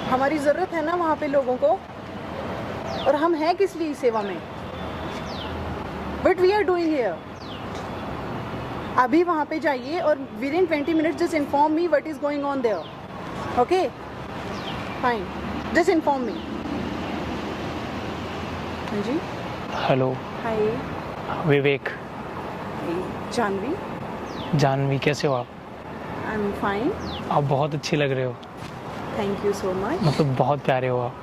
हमारी ज़रूरत है ना वहाँ पे लोगों को, और हम हैं किस लिए सेवा में। But we are doing here. अभी वहाँ पे जाइए और with in 20 minutes just inform me what is going on there. Okay fine, just inform me. हाँ जी। हेलो। हाय। विवेक। जानवी। जानवी कैसे हो आप? I am fine. आप बहुत अच्छी लग रहे हो। Thank you so much. मतलब बहुत प्यारे हो आप।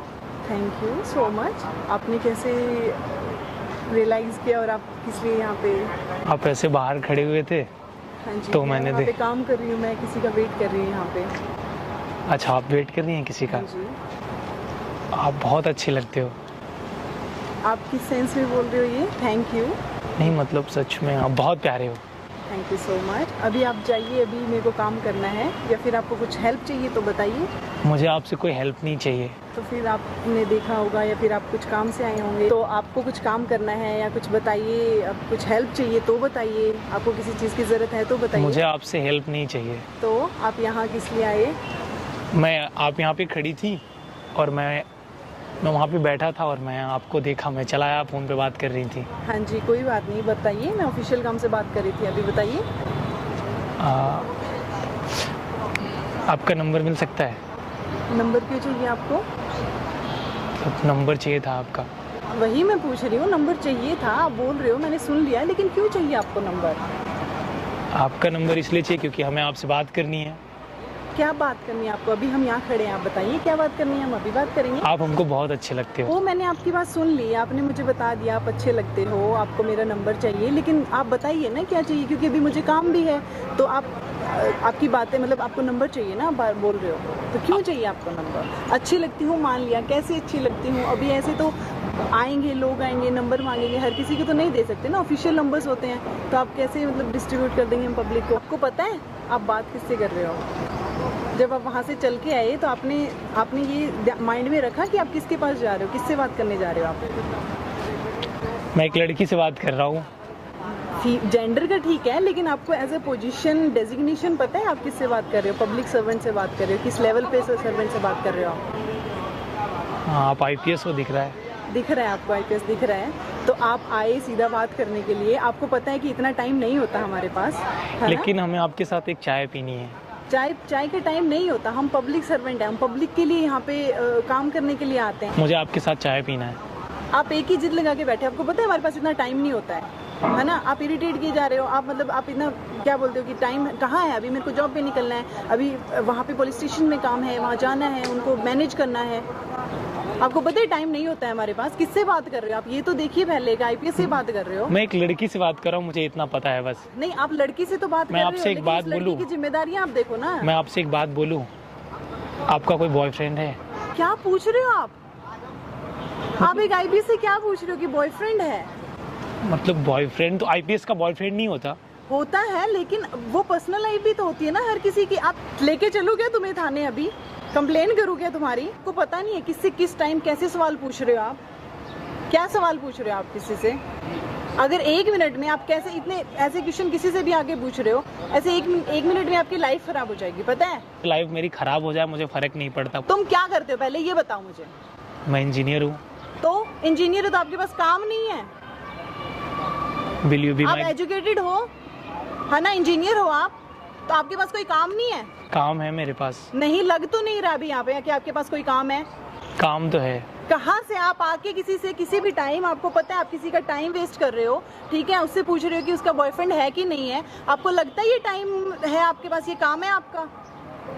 Thank you so much. आपने कैसे रियलाइज़ किया और आप किस लिए यहाँ पे? आप ऐसे बाहर खड़े हुए थे। हाँ जी, तो मैं मैंने वहाँ पे काम कर रही हूँ, मैं किसी का वेट कर रही हूँ यहाँ पे। अच्छा, आप वेट कर रही हैं किसी का? हाँ जी। आप बहुत अच्छी लगते हो। आप किस सेंस में बोल रहे हो ये? Thank you. नहीं मतलब सच में आप बहुत प्यारे हो। Thank you so much. अभी आप जाइए, अभी मेरे को काम करना है, या फिर आपको कुछ हेल्प चाहिए तो बताइए। मुझे आपसे कोई हेल्प नहीं चाहिए। तो फिर आपने देखा होगा या फिर आप कुछ काम से आए होंगे, तो आपको कुछ काम करना है या कुछ बताइए। आप कुछ हेल्प चाहिए तो बताइए, आपको किसी चीज़ की ज़रूरत है तो बताइए। मुझे आपसे हेल्प नहीं चाहिए। तो आप यहाँ किस लिए आए? आप यहाँ पे खड़ी थी और मैं वहाँ पे बैठा था और मैं आपको देखा, मैं चला आया, फ़ोन पे बात कर रही थी। हाँ जी, कोई बात नहीं, बताइए। मैं ऑफिशियल काम से बात कर रही थी, अभी बताइए। आपका नंबर मिल सकता है? नंबर क्यों चाहिए आपको? नंबर चाहिए था आपका। वही मैं पूछ रही हूँ, नंबर चाहिए था। आप बोल रहे हो, मैंने सुन लिया, लेकिन क्यों चाहिए आपको नंबर? आपका नंबर इसलिए चाहिए क्योंकि हमें आपसे बात करनी है। क्या बात करनी है आपको? अभी हम यहाँ खड़े हैं, आप बताइए क्या बात करनी है, हम अभी बात करेंगे। आप हमको बहुत अच्छे लगते हो। वो मैंने आपकी बात सुन ली, आपने मुझे बता दिया आप अच्छे लगते हो, आपको मेरा नंबर चाहिए, लेकिन आप बताइए ना क्या चाहिए, क्योंकि अभी मुझे काम भी है। तो आपकी बातें, मतलब आपको नंबर चाहिए ना, आप बोल रहे हो, तो क्यों चाहिए आपको नंबर? अच्छी लगती हूँ मान लिया, कैसे अच्छी लगती हूँ? अभी ऐसे तो आएंगे लोग, आएंगे नंबर मांगेंगे, हर किसी को तो नहीं दे सकते ना, ऑफिशियल नंबर्स होते हैं, तो आप कैसे मतलब डिस्ट्रीब्यूट कर देंगे हम पब्लिक को? आपको पता है आप बात किससे कर रहे हो? जब आप वहाँ से चल के आए तो आपने ये माइंड में रखा कि आप किसके पास जा रहे हो, किससे बात करने जा रहे हो आप? मैं एक लड़की से बात कर रहा हूँ। जेंडर का ठीक है, लेकिन आपको एज ए पोजीशन डेजिग्नेशन पता है आप किससे बात कर रहे हो? पब्लिक सर्वेंट से बात कर रहे हो? किस लेवल पे सर्वेंट से बात कर रहे हो आप? हाँ, आप IPS हो, दिख रहा है। दिख रहा है आपको IPS दिख रहा है? तो आप आए सीधा बात करने के लिए, आपको पता है कि इतना टाइम नहीं होता हमारे पास, लेकिन हमें आपके साथ एक चाय पीनी है। चाय का टाइम नहीं होता, हम पब्लिक सर्वेंट हैं, हम पब्लिक के लिए यहाँ पे काम करने के लिए आते हैं। मुझे आपके साथ चाय पीना है। आप एक ही जिद लगा के बैठे, आपको पता है हमारे पास इतना टाइम नहीं होता है ना? आप इरिटेट किए जा रहे हो, आप मतलब आप इतना क्या बोलते हो कि टाइम कहाँ है? अभी मेरे को जॉब पे निकलना है, अभी वहाँ पे पुलिस स्टेशन में काम है, वहाँ जाना है, उनको मैनेज करना है। आपको पता है टाइम नहीं होता है हमारे पास। किससे बात कर रहे हो आप? ये तो देखिए पहले, IPS से बात कर रहे हो? मैं एक लड़की से बात कर रहा हूँ, मुझे इतना पता है बस। नहीं, आप लड़की से तो बात कर रहे हो, आपसे एक बात बोलूं? की जिम्मेदारियां आप देखो ना। मैं आपसे एक बात बोलूं? आपका कोई बॉयफ्रेंड है? क्या पूछ रहे हो आप? आप एक IPS से क्या पूछ रहे हो कि बॉयफ्रेंड है? मतलब बॉयफ्रेंड तो IPS का बॉयफ्रेंड नहीं होता। होता है, लेकिन वो पर्सनल लाइफ भी तो होती है ना हर किसी की। आप लेके चलो क्या तुम्हें थाने? अभी कंप्लेन करूँ क्या तुम्हारी? को पता नहीं है किससे किस टाइम कैसे सवाल पूछ रहे हो आप? क्या सवाल पूछ रहे हो आप किसी से? अगर 1 मिनट में आप कैसे इतने ऐसे क्वेश्चन किसी से भी आगे पूछ रहे हो, ऐसे एक मिनट में आपकी लाइफ खराब हो जाएगी, पता है? लाइफ मेरी खराब हो जाए मुझे फर्क नहीं पड़ता। तुम क्या करते हो पहले ये बताओ मुझे। मैं इंजीनियर हूँ। तो इंजीनियर है तो आपके पास काम नहीं है? आप एजुकेटेड हो, है ना? इंजीनियर हो आप, तो आपके पास कोई काम नहीं है? काम है मेरे पास। नहीं, लग तो नहीं रहा अभी यहाँ पे कि आपके पास कोई काम है। काम तो है। कहाँ से आप आके किसी से किसी भी टाइम, आपको पता है आप किसी का टाइम वेस्ट कर रहे हो, ठीक है? उससे पूछ रहे हो कि उसका बॉयफ्रेंड है कि नहीं है। आपको लगता है ये टाइम है आपके पास, ये काम है आपका?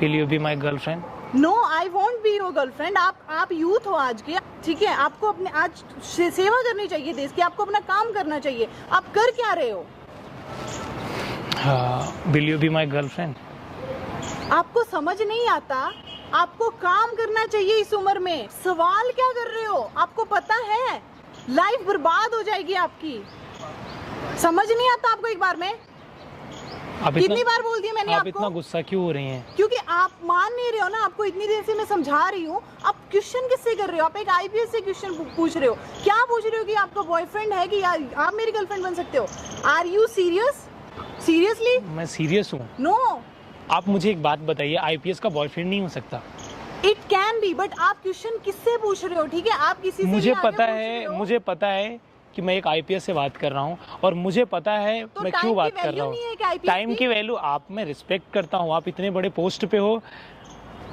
Will you be my girlfriend? नो, I won't be your girlfriend. आप यूथ हो आज के, ठीक है? आपको अपने आज सेवा करनी चाहिए देश की, आपको अपना काम करना चाहिए। आप कर क्या रहे हो? Will you be my girlfriend? आपको समझ नहीं आता? आपको काम करना चाहिए इस उम्र में। सवाल क्या कर रहे हो? आपको पता है लाइफ बर्बाद हो जाएगी आपकी। समझ नहीं आता आपको एक बार में? कितनी बार बोल दिया मैंने आपको? आप इतना गुस्सा क्यों हो रही हैं? क्योंकि आप मान नहीं रहे हो ना। आपको इतनी देर से मैं समझा रही हूँ, आप क्वेश्चन किससे कर रहे हो? आप एक IPS से क्वेश्चन पूछ रहे हो। क्या पूछ रहे हो कि आपका बॉयफ्रेंड है कि आप मेरी गर्लफ्रेंड बन सकते हो? Are you serious? सीरियसली? मैं सीरियस हूँ। नो। आप मुझे एक बात बताइए, IPS का बॉयफ्रेंड नहीं हो सकता? इट कैन बी, बट आप क्वेश्चन किससे पूछ रहे हो? ठीक है, आप किसी से मुझे भी आगे पता पूछ रहे है, हो। मुझे पता है कि मैं एक आईपीएस से बात कर रहा हूँ और मुझे पता है तो मैं टाइम क्यों की बात कर वैल्यू रहा नहीं है हूँ। कि IPS टाइम की? की वैल्यू आप, मैं रिस्पेक्ट करता हूँ, आप इतने बड़े पोस्ट पे हो,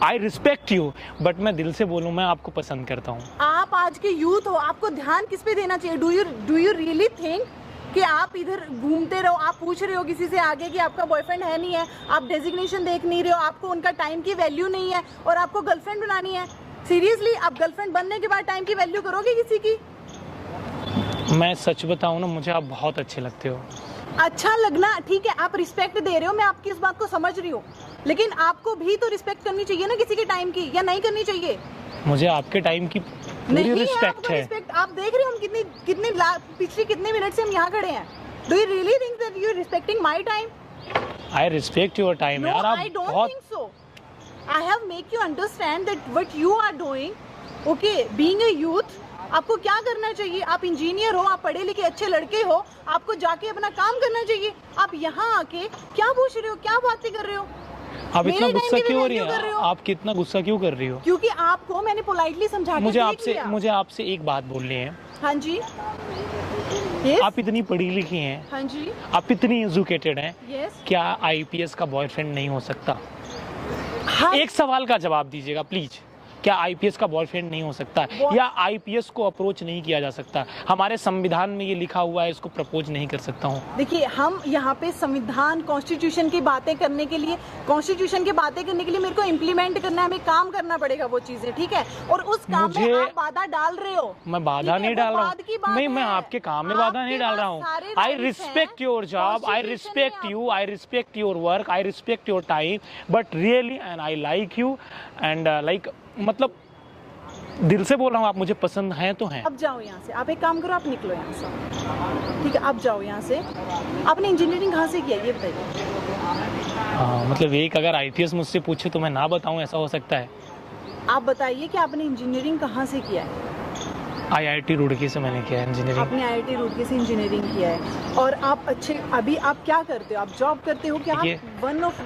आई रिस्पेक्ट यू, बट मैं दिल से बोलूँ, मैं आपको पसंद करता हूँ। आप आज के यूथ हो, आपको ध्यान किस पे देना चाहिए? डू यू रियली थिंक कि आप इधर घूमते रहो, आप पूछ रहे हो किसी से आगे कि आपका बॉयफ्रेंड है नहीं है, आप डेजिग्नेशन देख नहीं रहे हो, आपको उनका टाइम की वैल्यू नहीं है और आपको गर्लफ्रेंड बनानी है? सीरियसली, आप गर्लफ्रेंड बनने के बाद टाइम की वैल्यू करोगे किसी की? मैं सच बताऊँ ना, मुझे आप बहुत अच्छे लगते हो। अच्छा लगना ठीक है, आप रिस्पेक्ट दे रहे हो, मैं आपकी इस बात को समझ रही हूँ, लेकिन आपको भी तो रिस्पेक्ट करनी चाहिए ना किसी के टाइम की, या नहीं करनी चाहिए? मुझे आपके टाइम की पूरी नहीं है रिस्पेक्ट आपको है। रिस्पेक्ट। आप देख रहे हो हम पिछले कितने मिनट से हम यहाँ खड़े हैं। Do you really think that you are respecting my time? I respect your time यार। आप I don't बहुत think so. I have make you understand that what you are doing, okay, being a youth, आपको क्या करना चाहिए? आप engineer हो, आप पढ़े लिखे अच्छे लड़के हो, आपको जाके अपना काम करना चाहिए। आप यहाँ आके क्या पूछ रहे हो, क्या बातें कर रहे हो? आप इतना मेरे गुस्सा time की क्यों हो भी रही value कर रहे है? हो? आप कितना गुस्सा क्यों कर रही हो? क्योंकि आपको मैंने पोलाइटली समझा के देख लिया। मुझे आपसे एक बात बोलनी है। हाँ जी, yes? आप इतनी पढ़ी लिखी हैं, हाँ जी, आप इतनी एजुकेटेड हैं, yes? क्या आईपीएस का बॉयफ्रेंड नहीं हो सकता? हाँ, एक सवाल का जवाब दीजिएगा प्लीज। क्या आईपीएस का बॉयफ्रेंड नहीं हो सकता, या आईपीएस को अप्रोच नहीं किया जा सकता? हमारे संविधान में ये लिखा हुआ है, इसको प्रपोज नहीं कर सकता हूँ। देखिए, हम यहाँ पे संविधान कॉन्स्टिट्यूशन की बातें करने के लिए, मेरे को इम्प्लीमेंट करना है, हमें काम करना पड़ेगा वो चीजें, ठीक है? और उस काम में आप बाधा डाल रहे हो। मैं बाधा नहीं डाल रहा हूँ, मैं आपके काम में बाधा नहीं डाल रहा हूँ। आई respect your job, I respect you, I respect your work, I respect your time, but really and I like you and like, मतलब दिल से बोल रहा हूँ, आप मुझे पसंद हैं तो हैं। अब जाओ यहाँ से, आप एक काम करो, आप निकलो यहाँ से, ठीक है? आप जाओ यहाँ से। आपने इंजीनियरिंग कहाँ से किया ये बताइए? हाँ, मतलब एक अगर आईपीएस मुझसे पूछे तो मैं ना बताऊँ, ऐसा हो सकता है? आप बताइए कि आपने इंजीनियरिंग कहाँ से किया है? आईआईटी रुड़की से मैंने किया है इंजीनियरिंग। आपने आईआईटी रुड़की से इंजीनियरिंग किया है, और आप अच्छे, अभी आप क्या करते हो? आप जॉब करते हो क्या? आप one of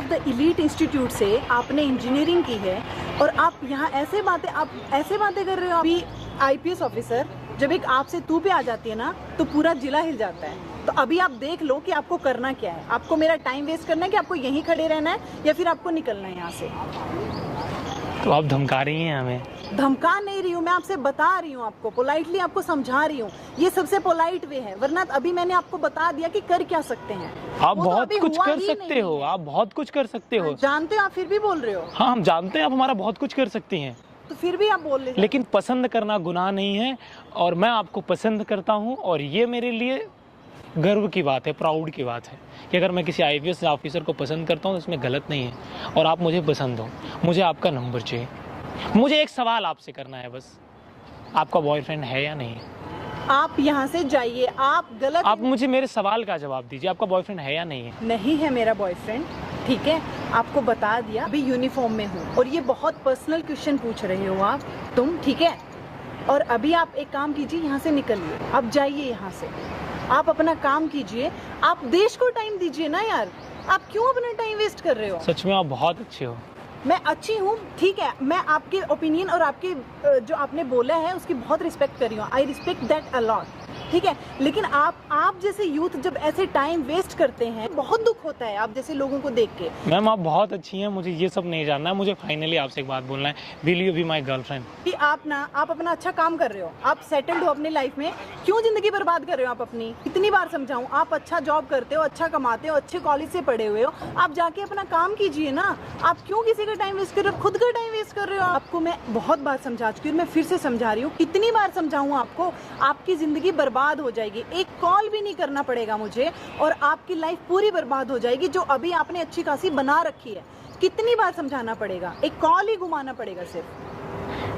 the elite institute से आपने इंजीनियरिंग की है, और आप यहाँ ऐसे बातें कर रहे हो। अभी आईपीएस ऑफिसर जब एक आपसे तू पे आ जाती है ना, तो पूरा जिला हिल जाता है। तो अभी आप देख लो कि आपको करना क्या है। आपको मेरा टाइम वेस्ट करना है कि आपको यहीं खड़े रहना है, या फिर आपको निकलना है यहाँ से? तो आप धमका रही हैं हमें? धमका नहीं रही हूँ, मैं आपसे बता रही हूँ, आपको पोलाइटली आपको समझा रही हूँ। ये सबसे पोलाइट वे है, वरना अभी मैंने आपको बता दिया कि कर क्या सकते हैं। आप बहुत कुछ कर सकते हो, आप बहुत कुछ कर सकते हो। जानते हो, आप फिर भी बोल रहे हो। हाँ, हम जानते हैं आप हमारा बहुत कुछ कर सकती हैं, तो फिर भी आप बोल रहे हो। लेकिन पसंद करना गुनाह नहीं है, और मैं आपको पसंद करता हूँ, और ये मेरे लिए गर्व की बात है, प्राउड की बात है कि अगर मैं किसी आईपीएस ऑफिसर को पसंद करता हूँ तो इसमें गलत नहीं है। और आप मुझे पसंद हो, मुझे आपका नंबर चाहिए। मुझे एक सवाल आपसे करना है बस, आपका बॉयफ्रेंड है या नहीं? आप यहाँ से जाइए, आप गलत। आप मुझे मेरे सवाल का जवाब दीजिए, आपका बॉयफ्रेंड है या नहीं है? नहीं है मेरा बॉयफ्रेंड, ठीक है? आपको बता दिया, अभी यूनिफॉर्म में हूँ, और ये बहुत पर्सनल क्वेश्चन पूछ रहे हो आप तुम, ठीक है? और अभी आप एक काम कीजिए, यहाँ से निकलिए, अब जाइए यहाँ से, आप अपना काम कीजिए, आप देश को टाइम दीजिए ना यार। आप क्यों अपना टाइम वेस्ट कर रहे हो? सच में आप बहुत अच्छे हो। मैं अच्छी हूँ, ठीक है, मैं आपके ओपिनियन और आपके जो आपने बोला है उसकी बहुत रिस्पेक्ट कर रही हूँ। I respect that a lot, ठीक है? लेकिन आप जैसे यूथ जब ऐसे टाइम वेस्ट करते हैं, बहुत दुख होता है आप जैसे लोगों को देख के। मैम आप बहुत अच्छी हैं, मुझे ये सब नहीं जानना है। मुझे फाइनली आपसे एक बात बोलना है, will you be my girlfriend? कि आप अपना अच्छा काम कर रहे हो, आप सेटल्ड हो अपनी लाइफ में, क्यों जिंदगी बर्बाद कर रहे हो आप अपनी? कितनी बार समझाऊं? आप अच्छा जॉब करते हो, अच्छा कमाते हो, अच्छे कॉलेज से पढ़े हुए हो, आप जाके अपना काम कीजिए ना। आप क्यों किसी का टाइम वेस्ट कर रहे हो? खुद का टाइम वेस्ट कर रहे हो। आपको मैं बहुत बार समझा चुकी हूँ, मैं फिर से समझा रही हूँ। कितनी बार समझाऊं आपको? आपकी जिंदगी बर्बाद हो जाएगी, एक कॉल भी नहीं करना पड़ेगा मुझे, और आपकी लाइफ पूरी बर्बाद हो जाएगी जो अभी आपने अच्छी खासी बना रखी है। कितनी बार समझाना पड़ेगा? एक कॉल ही घुमाना पड़ेगा सिर्फ।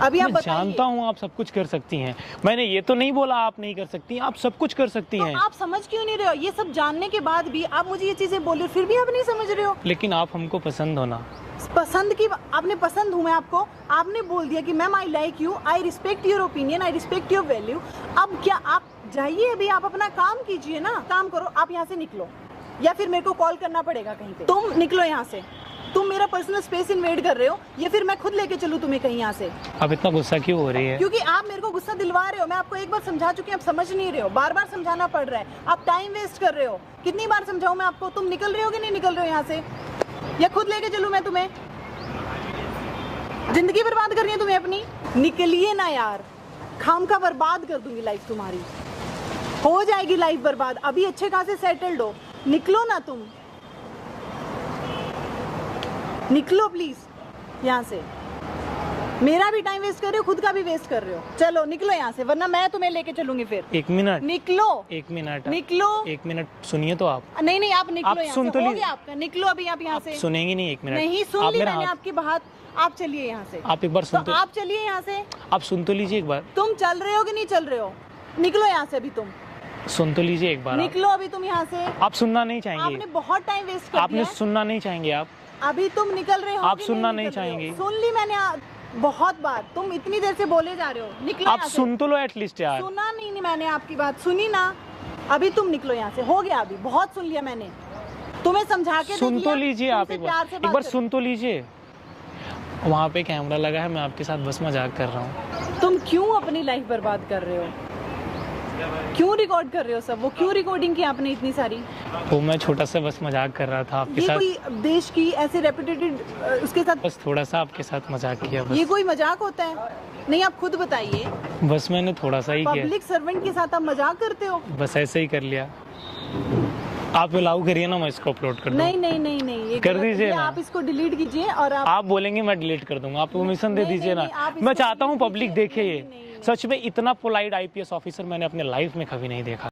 अभी आप बताइए। जानता हूँ आप सब कुछ कर सकती हैं, मैंने ये तो नहीं बोला आप नहीं कर सकती, आप सब कुछ कर सकती हैं। आप समझ क्यों नहीं रहे हो? ये सब जानने के बाद भी आप मुझे ये चीजें बोल रहे हो, फिर भी आप नहीं समझ रहे हो। लेकिन आप हमको पसंद हो ना? पसंद की आपने पसंद हूँ मैं आपको, आपने बोल दिया कि ma'am I like you, I respect your opinion, I respect your value. अब क्या आप जाइए, अभी आप अपना काम कीजिए ना, काम करो। आप यहाँ से निकलो, या फिर मेरे को कॉल करना पड़ेगा कहीं पे। तुम निकलो यहाँ से, तुम मेरा पर्सनल स्पेस इन्वेड कर रहे हो, या फिर मैं खुद लेके चलूं तुम्हें कहीं यहाँ से? अब इतना गुस्सा क्यों हो रही है? क्योंकि आप मेरे को गुस्सा दिलवा रहे हो। मैं आपको एक बार समझा चुकी हूँ, आप समझ नहीं रहे हो, बार बार समझाना पड़ रहा है, आप टाइम वेस्ट कर रहे हो। कितनी बार समझाऊं मैं आपको? तुम निकल रहे हो कि नहीं निकल रहे हो यहाँ से, या खुद लेके चलूं मैं तुम्हें? जिंदगी बर्बाद करनी है तुम्हें अपनी? निकलिए ना यार, खाम का बर्बाद कर दूंगी लाइफ तुम्हारी, हो जाएगी लाइफ बर्बाद। अभी अच्छे खासे सेटल्ड हो, निकलो ना तुम, निकलो प्लीज यहाँ से। मेरा भी टाइम वेस्ट कर रहे हो, खुद का भी वेस्ट कर रहे हो। चलो निकलो यहाँ से, वरना मैं तुम्हें लेके चलूंगी फिर। 1 मिनट, निकलो, 1 मिनट, निकलो। 1 मिनट सुनिए तो आप। नहीं आप निकलो आप यहाँ सुन से, तो हो ली- गया आपका, निकलो अभी आप यहाँ से। सुनेंगी नहीं 1 मिनट? नहीं सुन आप ली मेरा मैंने हाथ- आपकी बात। आप चलिए यहाँ से, आप एक बार सुन तो आप चलिए यहाँ से। आप सुन तो लीजिए एक बार। तुम चल रहे हो कि नहीं चल रहे हो? निकलो यहाँ से अभी, तुम सुन तो लीजिए एक बार। निकलो अभी तुम यहाँ से। आप सुनना नहीं चाहेंगे? आपने बहुत टाइम वेस्ट कर आपने दिया है। सुनना नहीं चाहेंगे आप? अभी तुम निकल रहे हो आप कि सुनना नहीं निकल रहे हो? चाहेंगे? सुन ली मैंने बहुत बार, तुम इतनी देर से बोले जा रहे हो। निकलो आप यहाँ से। सुन तो लो एटलीस्ट यार। सुना नहीं मैंने आपकी बात, सुनी ना। अभी तुम निकलो यहाँ से, हो गया, अभी बहुत सुन लिया मैंने, तुम्हें समझा के सुन देख तो लिया, लीजिए आप तुमसे एक प्यार बार, से एक बात बार कर- सुन तो लीजिए। वहाँ पे कैमरा लगा है, मैं आपके साथ बस मजाक कर रहा हूँ। तुम क्यों अपनी लाइफ बर्बाद कर रहे हो? क्यों रिकॉर्ड कर रहे हो सब? वो क्यों रिकॉर्डिंग की आपने इतनी सारी? वो मैं छोटा सा बस मजाक कर रहा था आपके ये साथ। कोई देश की ऐसे रेपुटेटेड उसके साथ बस थोड़ा सा आपके साथ मजाक किया ये बस। कोई मजाक होता है? नहीं आप खुद बताइए, बस मैंने थोड़ा सा ही किया, पब्लिक सर्वेंट के साथ आप मजाक करते हो? बस ऐसे ही कर लिया। आप अलाउ करिए ना, मैं इसको अपलोड कर दूँ। नहीं ये कर गलत- दीजिए ये ना। आप इसको डिलीट कीजिए और आप बोलेंगे मैं डिलीट कर दूंगा, आप परमिशन दे नहीं, दीजिए नहीं, ना। आप इसको मैं चाहता हूँ delete पब्लिक कीजिए। देखे ये। नहीं। सच में इतना पोलाइट आईपीएस ऑफिसर मैंने अपने लाइफ में कभी नहीं देखा।